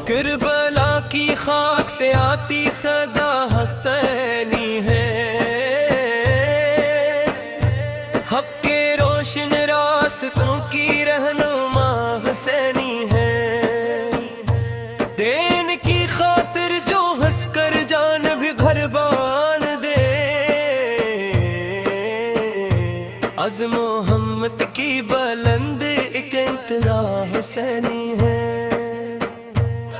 کربلا کی خاک سے آتی صدا حسینی ہے، حق کے روشن راستوں کی رہنما حسینی ہے، دین کی خاطر جو ہنس کر جان بھی قربان دے، عزم و ہمت کی بلند ایک انتہا حسینی ہے،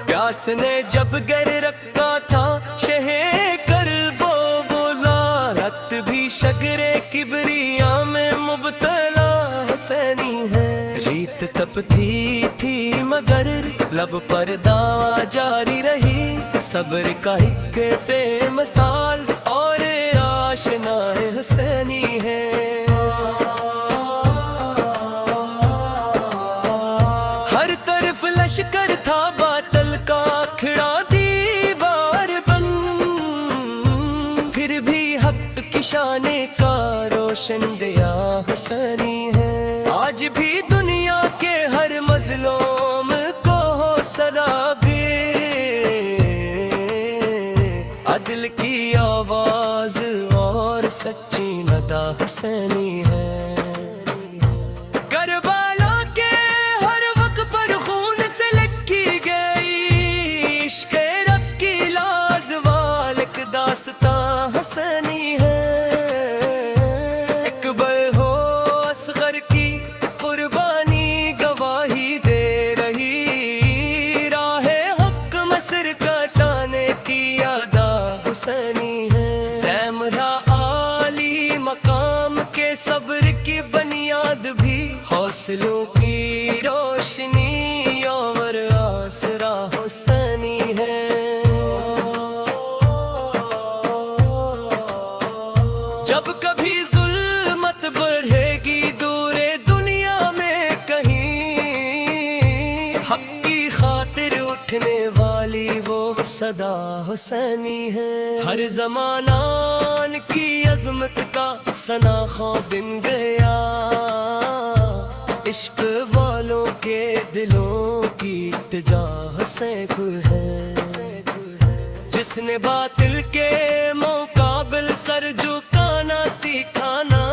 پیاس نے جب گر رکھا تھا شہ کرب و بولا، رت بھی شگر کبریا میں مبتلا حسینی ہے، ریت تپتی تھی مگر لب پر دعویٰ جاری رہی، صبر کا ایک بے مثال اور آشنا حسینی ہے، ہر طرف لشکر تھا باطل کا کھڑا دیوار بن، پھر بھی حق کی شان کا روشن دیا حسینی ہے، آج بھی دنیا کے ہر مظلوم کو حوصلہ دے، عدل کی آواز اور سچی ندا حسینی ہے، کربلا کے ہر وقت پر خون سے لکھی گئی عشق رب کی لازوال ایک داستان حسینی ہے، اکبر ہو اصغر کی قربانی گواہی دے رہی، راہ حق مسر کٹانے کی ادا حسینی ہے، سیمرا عالی مقام کے صبر کی بنیاد بھی حوصلوں کی روشنی اور آسرا حسینی ہے، جب کبھی ظلمت بڑھے گی دور دنیا میں کہیں، حق کی خاطر اٹھنے والی وہ صدا حسینی ہے، ہر زمانان کی عظمت کا سناخواں بن گیا، عشق والوں کے دلوں کی التجا سے کوئی ہے، جس نے باطل کے مقابل سر جھکانا سکھانا،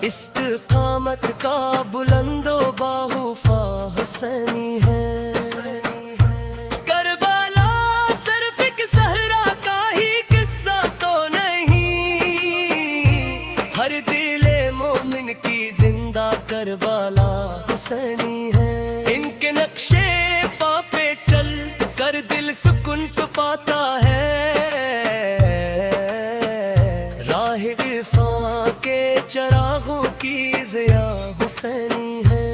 استقامت کا بلند و باہوفا حسینی ہے، کربلا صرف ایک صحرا کا ہی قصہ تو نہیں، ہر دل مومن کی زندہ کربلا حسینی ہے، ان کے نقشے پا پہ چل کر دل سکون پاتا ہے، راہ عرفان کے چراغوں کی ضیا حسینی ہے،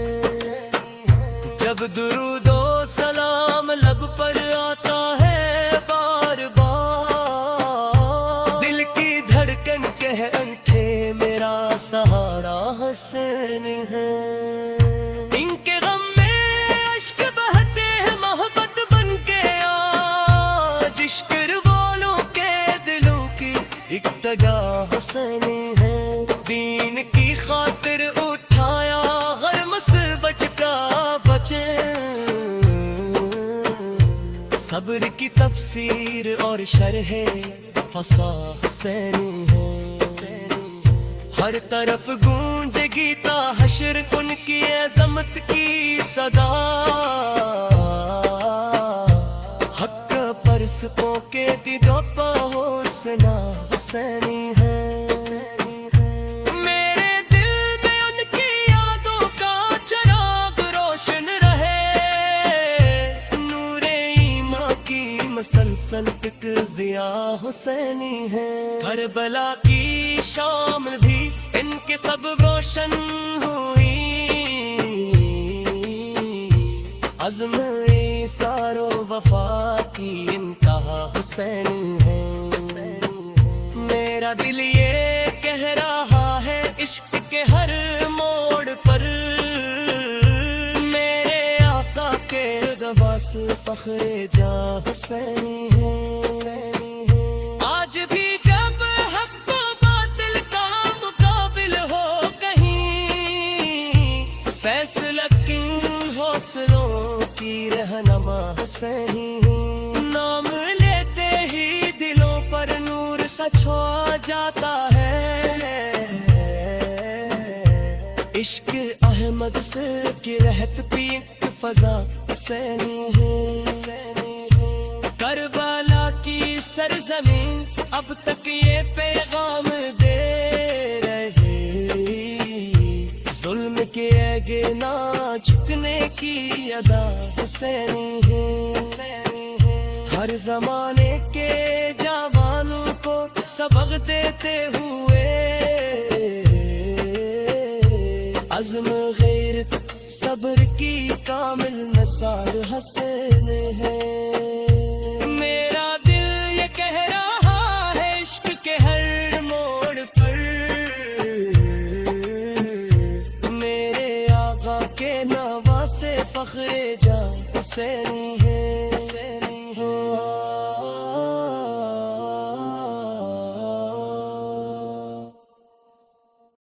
جب درود و سلام لب پر آتا ہے بار بار، دل کی دھڑکن کہہ اٹھے میرا سہارا حسین ہے، ان کے غم میں اشک بہتے ہیں محبت بن کے، آج عشق والوں کے دلوں کی اقتدا حسینی ہے، دین کی خاطر اٹھایا ہر مصیبت کا بچے، صبر کی تفسیر اور شرح فصا حسینی ہے، ہر طرف گونج گیتا حشر ان کی عظمت کی صدا، حق پر سپوں کے دیدوں پہ حسنا حسینی ہے، میرے دل میں ان کی یادوں کا چراغ روشن رہے، نور ایمان کی مسلسل فکر ضیا حسینی ہے، کربلا کی شام بھی ان کے سب روشن ہوئی، عزم ایثار و وفا کی انتہا حسینی ہے، میرا دل یہ کہہ رہا ہے عشق کے ہر موڑ پر، میرے آقا کے گواس فخر جاں حسینی ہے، حسینی ہے، نام لیتے ہی دلوں پر نور سا چھا جاتا ہے، عشق احمد سے کی رہت پی ایک فضا حسینی ہے، کربلا کی سرزمین اب تک یہ پیغام دے رہے، ظلم کے آگے نہ جھکنے کی ادا حسینی ہے، ہر زمانے کے جوانوں کو سبق دیتے ہوئے، عزم غیرت صبر کی کامل مثال حسین ہے، میرا دل یہ کہہ رہا ہے عشق کے ہر موڑ پر، میرے آقا کے نواسے فخر جاں حسینی ہے،